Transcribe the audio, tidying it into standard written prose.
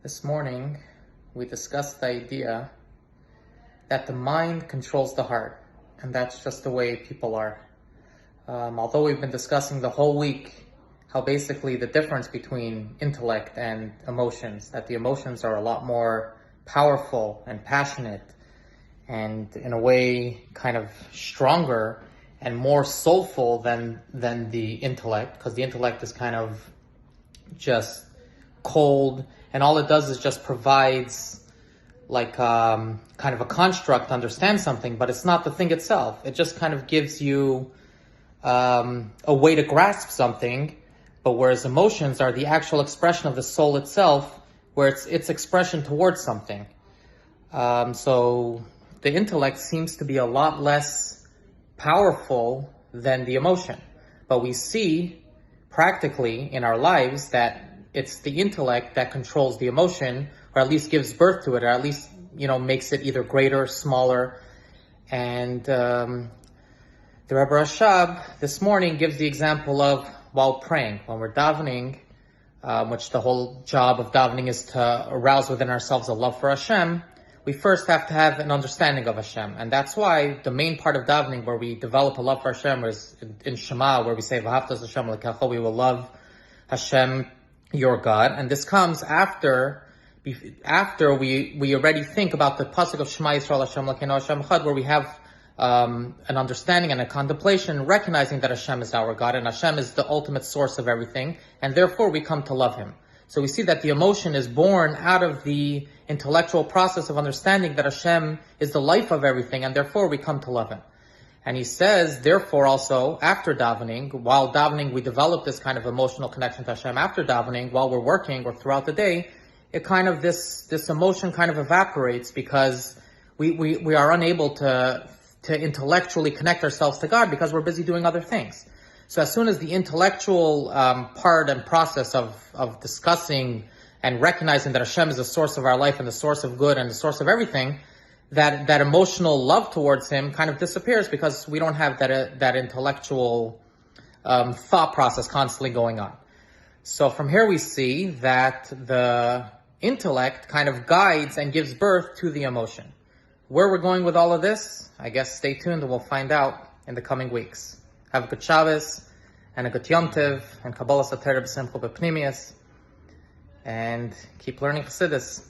This morning, we discussed the idea that the mind controls the heart, and that's just the way people are. Although we've been discussing the whole week how basically the difference between intellect and emotions, that the emotions are a lot more powerful and passionate, and in a way kind of stronger and more soulful than the intellect, because the intellect is kind of just cold, and all it does is just provides like kind of a construct to understand something, but it's not the thing itself. It just kind of gives you a way to grasp something, but whereas emotions are the actual expression of the soul itself, where it's its expression towards something. So the intellect seems to be a lot less powerful than the emotion, but we see practically in our lives that it's the intellect that controls the emotion, or at least gives birth to it, or at least, makes it either greater, smaller. And the Rebbe Rashab this morning gives the example of while praying, when we're davening, which the whole job of davening is to arouse within ourselves a love for Hashem. We first have to have an understanding of Hashem. And that's why the main part of davening, where we develop a love for Hashem, is in Shema, where we say, V'ahavta Hashem l'kecha, we will love Hashem, your God. And this comes after we already think about the pasuk of Shema Yisrael Hashem Elokeinu Hashem Echad, where we have an understanding and a contemplation, recognizing that Hashem is our God, and Hashem is the ultimate source of everything, and therefore we come to love Him. So we see that the emotion is born out of the intellectual process of understanding that Hashem is the life of everything, and therefore we come to love Him. And he says, therefore also, after davening, while davening, we develop this kind of emotional connection to Hashem. After davening, while we're working or throughout the day, it kind of, this emotion kind of evaporates, because we are unable to intellectually connect ourselves to God because we're busy doing other things. So as soon as the intellectual part and process of discussing and recognizing that Hashem is the source of our life and the source of good and the source of everything, that emotional love towards Him kind of disappears, because we don't have that intellectual thought process constantly going on. So from here we see that the intellect kind of guides and gives birth to the emotion. Where we're going with all of this, I guess stay tuned and we'll find out in the coming weeks. Have a good Shabbos and a good Yom Tov and Kabbalas HaTorah b'simcha b'pnimius, and keep learning Chassidus.